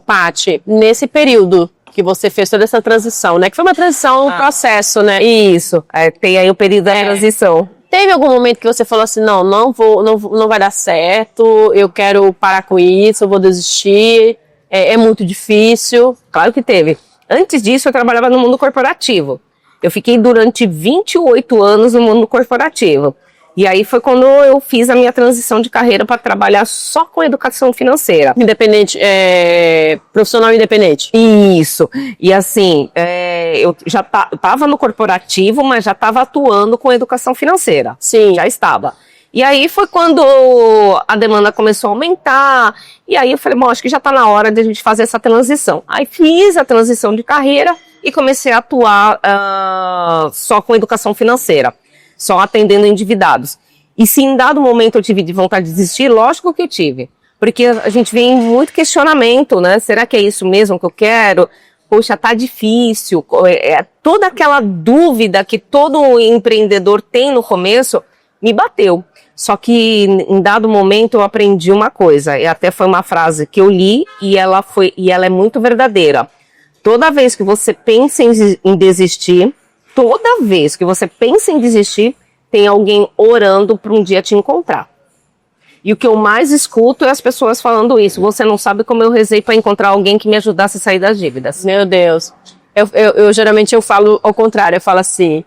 Paty, nesse período que você fez toda essa transição, né? Que foi uma transição, um processo, né? Isso, tem aí o período da transição. Teve algum momento que você falou assim, não vai dar certo, eu quero parar com isso, eu vou desistir, é muito difícil? Claro que teve. Antes disso, eu trabalhava no mundo corporativo. Eu fiquei durante 28 anos no mundo corporativo. E aí foi quando eu fiz a minha transição de carreira para trabalhar só com educação financeira. Independente, profissional independente. Isso. E assim, eu já estava no corporativo, mas já estava atuando com educação financeira. Sim. Já estava. E aí foi quando a demanda começou a aumentar. E aí eu falei, bom, acho que já está na hora de a gente fazer essa transição. Aí fiz a transição de carreira e comecei a atuar só com educação financeira. Só atendendo endividados. E se em dado momento eu tive de vontade de desistir, lógico que eu tive. Porque a gente vem em muito questionamento, né? Será que é isso mesmo que eu quero? Poxa, tá difícil. Toda aquela dúvida que todo empreendedor tem no começo, me bateu. Só que em dado momento eu aprendi uma coisa. E até foi uma frase que eu li e ela é muito verdadeira. Toda vez que você pensa em desistir, toda vez que você pensa em desistir, tem alguém orando para um dia te encontrar. E o que eu mais escuto é as pessoas falando isso. Você não sabe como eu rezei para encontrar alguém que me ajudasse a sair das dívidas. Meu Deus. Eu geralmente eu falo ao contrário. Eu falo assim,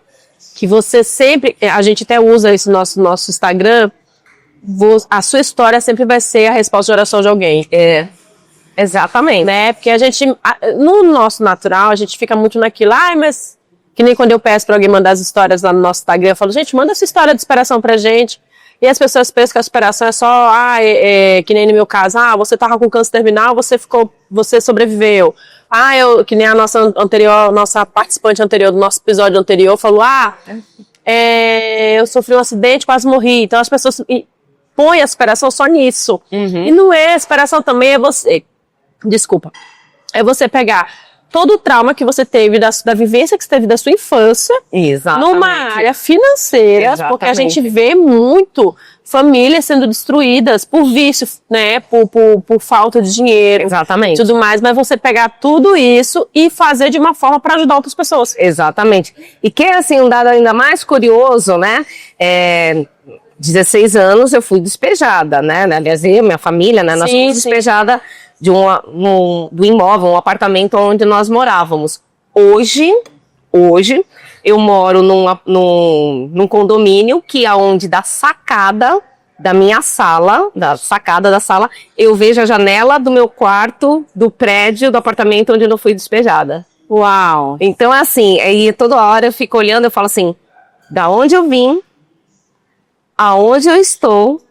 que você sempre... A gente até usa isso no nosso Instagram. A sua história sempre vai ser a resposta de oração de alguém. Exatamente. Né? Porque a gente... No nosso natural, a gente fica muito naquilo. Mas... Que nem quando eu peço pra alguém mandar as histórias lá no nosso Instagram, eu falo, gente, manda essa história de superação pra gente. E as pessoas pensam que a superação é só, que nem no meu caso, você tava com câncer terminal, você sobreviveu. Que nem a nossa participante anterior, do nosso episódio anterior, falou, eu sofri um acidente, quase morri. Então as pessoas põem a superação só nisso. Uhum. E não é, a superação também é você, é você pegar todo o trauma que você teve da vivência que você teve da sua infância. Exatamente. Numa área financeira. Exatamente. Porque a gente vê muito famílias sendo destruídas por vício, né? Por falta de dinheiro. Exatamente. Tudo mais. Mas você pegar tudo isso e fazer de uma forma para ajudar outras pessoas. Exatamente. E que é assim, um dado ainda mais curioso, né? 16 anos eu fui despejada, né? Aliás, eu, minha família, né? Nós fomos despejada do imóvel, um apartamento onde nós morávamos. Hoje eu moro num condomínio que é onde da sacada da minha sala, eu vejo a janela do meu quarto, do prédio, do apartamento onde eu fui despejada. Uau! Então assim, aí toda hora eu fico olhando, eu falo assim, da onde eu vim, aonde eu estou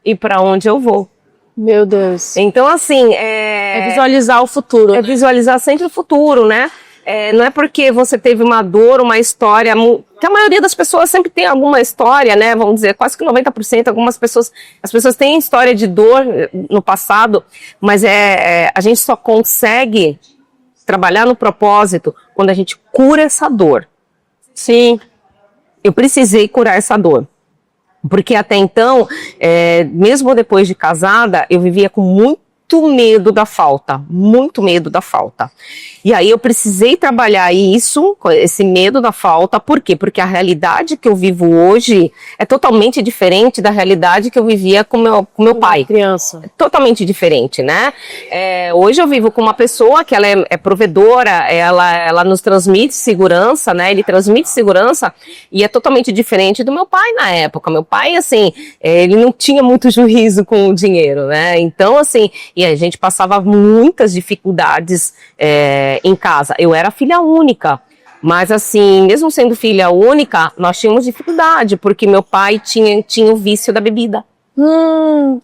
e para onde eu vou. Meu Deus. Então, assim... É visualizar o futuro. É visualizar sempre o futuro, né? Não é porque você teve uma dor, uma história... Que a maioria das pessoas sempre tem alguma história, né? Vamos dizer, quase que 90%. As pessoas têm história de dor no passado, mas a gente só consegue trabalhar no propósito quando a gente cura essa dor. Sim. Eu precisei curar essa dor. Porque até então, mesmo depois de casada, eu vivia com muito medo da falta, muito medo da falta. E aí eu precisei trabalhar isso, esse medo da falta, por quê? Porque a realidade que eu vivo hoje é totalmente diferente da realidade que eu vivia com meu pai. Criança. É totalmente diferente, né? Hoje eu vivo com uma pessoa que ela é provedora, ela nos transmite segurança, né? Ele transmite segurança e é totalmente diferente do meu pai na época. Meu pai, assim, ele não tinha muito juízo com o dinheiro, né? Então, assim, e a gente passava muitas dificuldades em casa. Eu era filha única, mas assim, mesmo sendo filha única, nós tínhamos dificuldade, porque meu pai tinha o vício da bebida.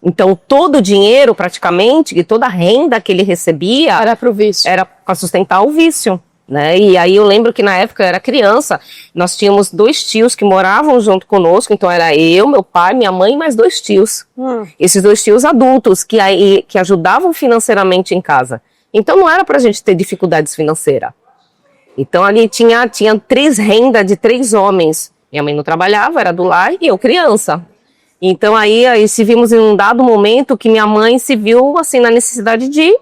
Então todo o dinheiro praticamente, e toda a renda que ele recebia era pro vício. Era para sustentar o vício, né? E aí eu lembro que na época eu era criança, nós tínhamos 2 tios que moravam junto conosco, então era eu, meu pai, minha mãe e mais 2 tios. Esses 2 tios adultos que ajudavam financeiramente em casa. Então não era pra gente ter dificuldades financeiras. Então ali tinha 3 rendas de 3 homens. Minha mãe não trabalhava, era do lar, e eu criança. Então aí se vimos em um dado momento que minha mãe se viu assim na necessidade de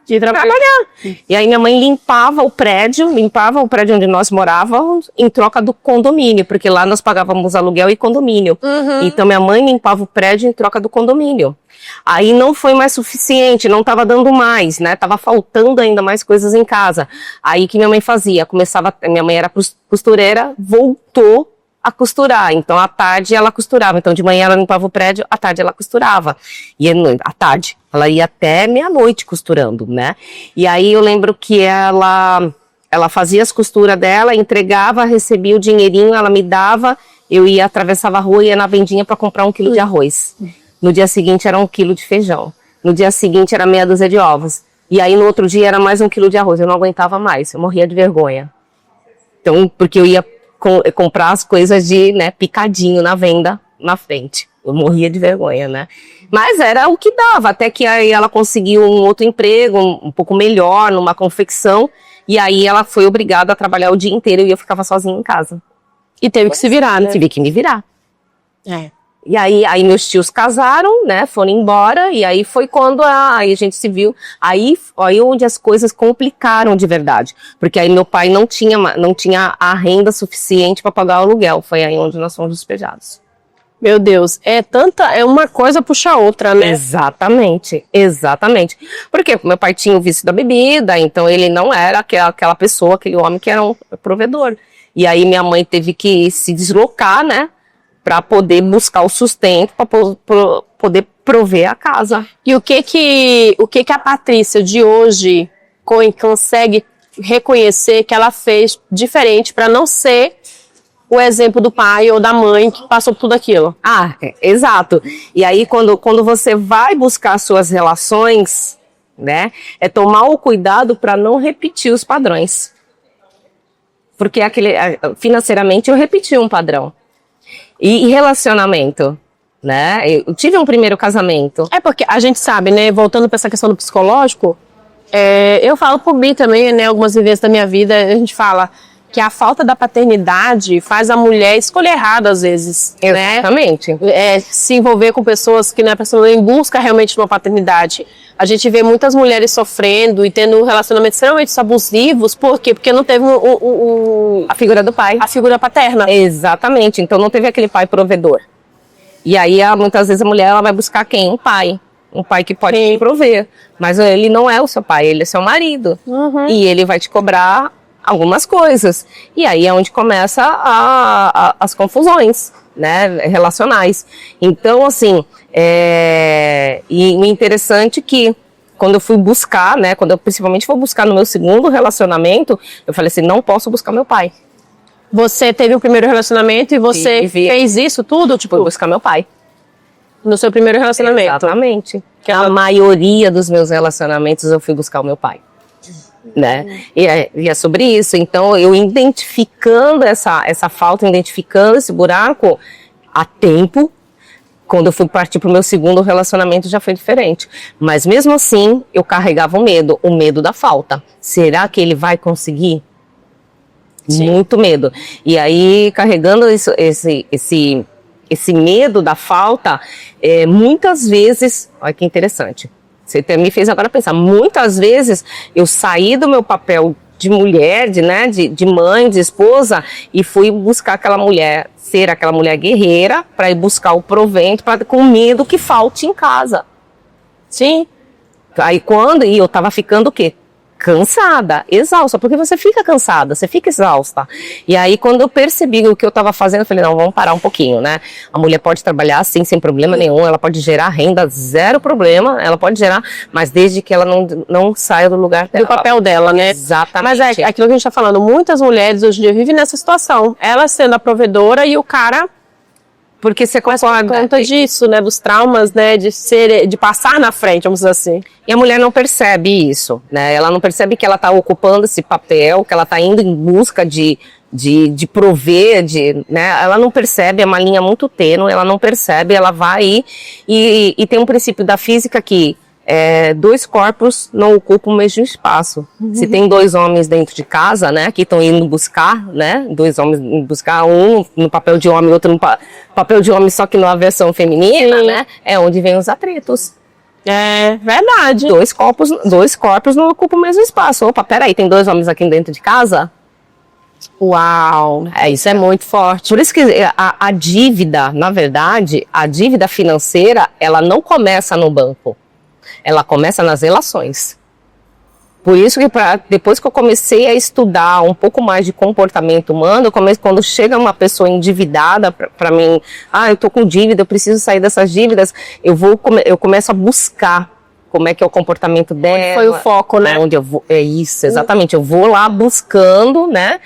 De trabalhar. E aí minha mãe limpava o prédio onde nós morávamos, em troca do condomínio, porque lá nós pagávamos aluguel e condomínio. Então minha mãe limpava o prédio em troca do condomínio. Aí não foi mais suficiente, não estava dando mais, né? Tava faltando ainda mais coisas em casa. Aí o que minha mãe fazia? Minha mãe era costureira, voltou a costurar. Então, à tarde ela costurava. Então, de manhã ela limpava o prédio, à tarde ela costurava. E à tarde ela ia até meia-noite costurando, né? E aí eu lembro que ela fazia as costuras dela, entregava, recebia o dinheirinho, ela me dava, eu atravessava a rua e ia na vendinha para comprar 1 quilo de arroz. No dia seguinte era 1 quilo de feijão. No dia seguinte era meia dúzia de ovos. E aí no outro dia era mais 1 quilo de arroz. Eu não aguentava mais, eu morria de vergonha. Então, porque eu ia comprar as coisas picadinho na venda, na frente. Eu morria de vergonha, né? Mas era o que dava, até que aí ela conseguiu um outro emprego, um pouco melhor, numa confecção, e aí ela foi obrigada a trabalhar o dia inteiro e eu ficava sozinha em casa. E teve que se virar, né? Tive que me virar. É. E aí meus tios casaram, né, foram embora, e aí foi quando aí a gente se viu, aí onde as coisas complicaram de verdade, porque aí meu pai não tinha a renda suficiente para pagar o aluguel, foi aí onde nós fomos despejados. Meu Deus, é uma coisa puxa a outra, né? Exatamente. Porque meu pai tinha o vício da bebida, então ele não era aquela pessoa, aquele homem que era um provedor. E aí minha mãe teve que se deslocar, né, para poder buscar o sustento, para poder prover a casa. E o que a Patrícia de hoje consegue reconhecer que ela fez diferente para não ser o exemplo do pai ou da mãe que passou por tudo aquilo? Exato. E aí quando você vai buscar suas relações, né, é tomar o cuidado para não repetir os padrões. Porque financeiramente eu repeti um padrão. E relacionamento, né? Eu tive um primeiro casamento. É porque a gente sabe, né? Voltando para essa questão do psicológico, eu falo por mim também, né? Algumas vezes da minha vida, a gente fala que a falta da paternidade faz a mulher escolher errado às vezes. Exatamente. Né? Se envolver com pessoas que não é pessoa em busca realmente de uma paternidade. A gente vê muitas mulheres sofrendo e tendo relacionamentos extremamente abusivos. Por quê? Porque não teve a figura do pai. A figura paterna. Exatamente. Então não teve aquele pai provedor. E aí, muitas vezes a mulher ela vai buscar quem? Um pai. Um pai que pode te prover. Mas ele não é o seu pai, ele é seu marido. E ele vai te cobrar algumas coisas. E aí é onde começa as confusões, né, relacionais. Então, assim, e o interessante é que quando eu fui buscar, né, quando eu principalmente fui buscar no meu segundo relacionamento, eu falei assim, não posso buscar meu pai. Você teve o primeiro relacionamento e você fez isso tudo? Tipo, fui buscar meu pai. No seu primeiro relacionamento? Exatamente. A maioria dos meus relacionamentos eu fui buscar o meu pai. Né? E é sobre isso. Então, eu identificando essa falta, identificando esse buraco a tempo, quando eu fui partir para o meu segundo relacionamento já foi diferente. Mas mesmo assim, eu carregava o medo da falta. Será que ele vai conseguir? Sim. Muito medo. E aí, carregando esse medo da falta, muitas vezes, olha que interessante, você me fez agora pensar, muitas vezes eu saí do meu papel de mulher, de mãe, de esposa, e fui buscar aquela mulher, ser aquela mulher guerreira, para ir buscar o provento, com medo que falte em casa. Sim. Aí e eu tava ficando o quê? Cansada, exausta, porque você fica cansada, você fica exausta. E aí, quando eu percebi o que eu estava fazendo, eu falei, não, vamos parar um pouquinho, né? A mulher pode trabalhar assim, sem problema nenhum, ela pode gerar renda, zero problema, ela pode gerar, mas desde que ela não saia do lugar dela. Do papel dela, né? Exatamente. Mas é aquilo que a gente está falando, muitas mulheres hoje em dia vivem nessa situação, ela sendo a provedora e o cara... Porque você por conta disso, né, dos traumas, né, de passar na frente, vamos dizer assim. E a mulher não percebe isso, né, ela não percebe que ela está ocupando esse papel, que ela está indo em busca de prover, né, ela não percebe, é uma linha muito tênue, ela não percebe, ela vai e tem um princípio da física que dois corpos não ocupam o mesmo espaço. Se tem dois homens dentro de casa, né, que estão indo buscar, né, dois homens indo buscar, um no papel de homem, outro no papel de homem, só que numa versão feminina, né, é onde vem os atritos. É verdade. Dois corpos não ocupam o mesmo espaço. Opa, peraí, tem 2 homens aqui dentro de casa? Uau. Isso é muito forte. Por isso que a dívida, na verdade, a dívida financeira, ela não começa no banco. Ela começa nas relações. Por isso que depois que eu comecei a estudar um pouco mais de comportamento humano, quando chega uma pessoa endividada para mim, eu tô com dívida, eu preciso sair dessas dívidas, eu começo a buscar como é que é o comportamento dela. Foi o foco, né? Onde eu vou, é isso, exatamente. Eu vou lá buscando, né?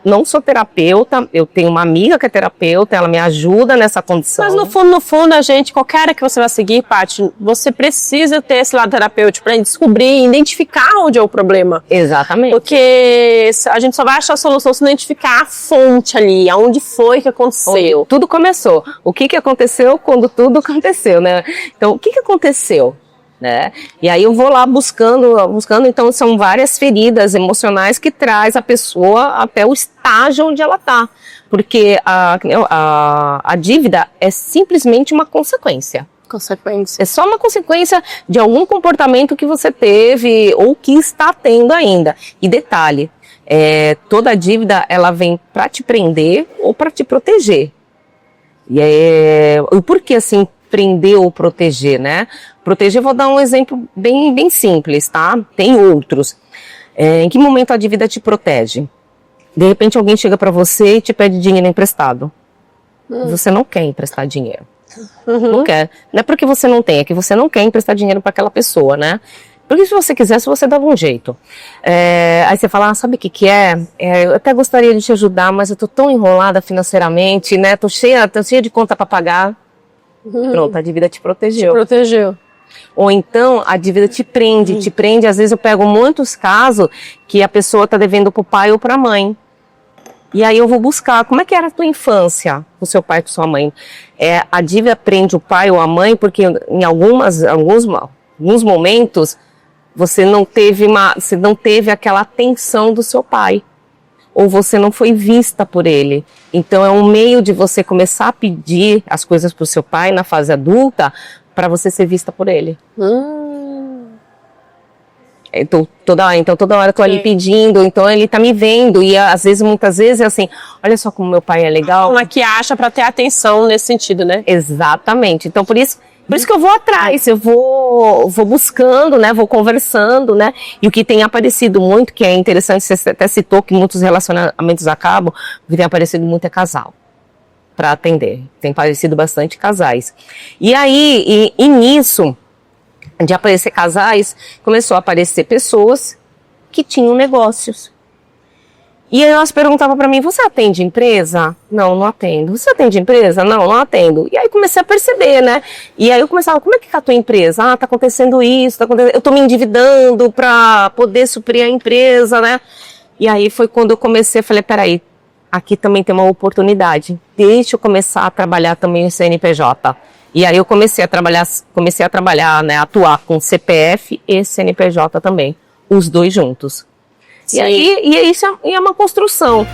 Não sou terapeuta, eu tenho uma amiga que é terapeuta, ela me ajuda nessa condição. Mas no fundo, a gente, qualquer área que você vai seguir, Paty, você precisa ter esse lado terapêutico para descobrir, identificar onde é o problema. Exatamente. Porque a gente só vai achar a solução se identificar a fonte ali, aonde foi que aconteceu. Tudo começou. O que aconteceu quando tudo aconteceu, né? Então, o que aconteceu? Né? E aí eu vou lá buscando, então são várias feridas emocionais que traz a pessoa até o estágio onde ela está, porque a dívida é simplesmente uma consequência. É só uma consequência de algum comportamento que você teve ou que está tendo ainda. E detalhe, toda dívida ela vem para te prender ou para te proteger. E por que assim prender ou proteger, né? Proteger, vou dar um exemplo bem simples, tá? Tem outros. Em que momento a dívida te protege? De repente alguém chega para você e te pede dinheiro emprestado. Você não quer emprestar dinheiro. Não quer. Não é porque você não tem, é que você não quer emprestar dinheiro para aquela pessoa, né? Porque se você quisesse, você dava um jeito. Aí você fala, sabe o que é? Eu até gostaria de te ajudar, mas eu tô tão enrolada financeiramente, né? Tô cheia de conta para pagar. Pronto, a dívida te protegeu. Ou então, a dívida te prende. Às vezes eu pego muitos casos que a pessoa está devendo para o pai ou para a mãe. E aí eu vou buscar, como é que era a tua infância, com seu pai e com sua mãe? A dívida prende o pai ou a mãe porque em alguns momentos você não teve aquela atenção do seu pai. Ou você não foi vista por ele. Então é um meio de você começar a pedir as coisas para o seu pai na fase adulta para você ser vista por ele. Então toda hora eu tô ali pedindo, então ele tá me vendo e muitas vezes é assim, olha só como meu pai é legal. Uma que acha para ter atenção nesse sentido, né? Exatamente. Então por isso que eu vou atrás, eu vou buscando, né, vou conversando, né, e o que tem aparecido muito, que é interessante, você até citou que muitos relacionamentos acabam, o que tem aparecido muito é casal, para atender, tem aparecido bastante casais. E aí, e nisso, de aparecer casais, começou a aparecer pessoas que tinham negócios. E aí elas perguntavam para mim, você atende empresa? Não atendo. Você atende empresa? Não atendo. E aí comecei a perceber, né? E aí eu começava, como é que é a tua empresa? Tá acontecendo isso, eu tô me endividando para poder suprir a empresa, né? E aí foi quando eu comecei, falei, peraí, aqui também tem uma oportunidade. Deixa eu começar a trabalhar também o CNPJ. E aí eu comecei a trabalhar, né, atuar com CPF e CNPJ também, os dois juntos. E aí, isso é uma construção.